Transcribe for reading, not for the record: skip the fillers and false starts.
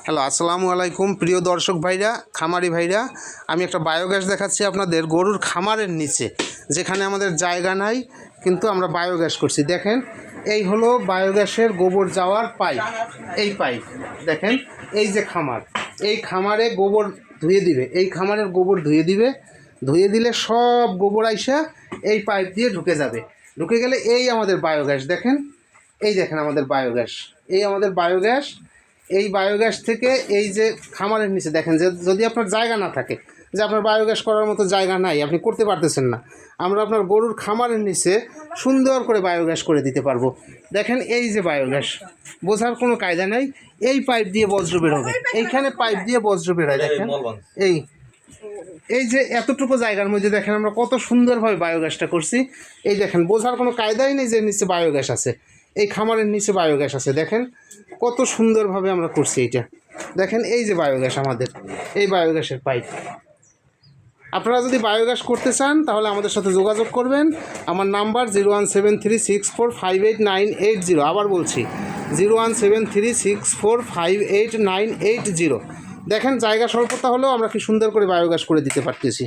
Hello, আসসালামু আলাইকুম প্রিয় দর্শক ভাইরা, খামারি ভাইরা। আমি একটা বায়োগ্যাস দেখাচ্ছি আপনাদের গরুর খামারের নিচে, যেখানে আমাদের জায়গা নাই কিন্তু আমরা বায়োগ্যাস করছি। দেখেন, এই হলো বায়োগ্যাসের গোবর যাওয়ার পাইপ। এই পাইপ দেখেন, এই যে খামার, এই খামারে গোবর ধুয়ে দিবে, এই খামারের গোবর ধুয়ে দিবে। ধুয়ে দিলে সব গোবর আইসা এই পাইপ দিয়ে ঢুকে যাবে। ঢুকে গেলে এই আমাদের বায়োগ্যাস দেখেন, এই দেখেন আমাদের বায়োগ্যাস, এই আমাদের বায়োগ্যাস। এই বায়োগ্যাস থেকে এই যে খামারের নিচে দেখেন, যে যদি আপনার জায়গা না থাকে, যে আপনার বায়োগ্যাস করার মতো জায়গা নাই, আপনি করতে পারতেছেন না, আমরা আপনার গরুর খামারের নিচে সুন্দর করে বায়োগ্যাস করে দিতে পারবো। দেখেন, এই যে বায়োগ্যাস, বোঝার কোনো কায়দা নাই। এই পাইপ দিয়ে বজ্র বের হবে, এইখানে পাইপ দিয়ে বজ্র বের হয়। দেখেন, এই যে এতটুকু জায়গার মধ্যে দেখেন আমরা কত সুন্দরভাবে বায়োগ্যাসটা করছি। এই দেখেন, বোঝার কোনো কায়দাই নেই যে নিচে বায়োগ্যাস আছে, এই খামারের নিচে বায়োগ্যাস আছে। দেখেন কত সুন্দরভাবে আমরা করছি এইটা। দেখেন, এই যে বায়োগ্যাস আমাদের, এই বায়োগ্যাসের পাইপ। আপনারা যদি বায়োগ্যাস করতে চান তাহলে আমাদের সাথে যোগাযোগ করবেন। আমার নাম্বার 01736458980। আবার বলছি, 01736458980। দেখেন, জায়গা স্বল্পতা হলেও আমরা কি সুন্দর করে বায়োগ্যাস করে দিতে পারতেছি।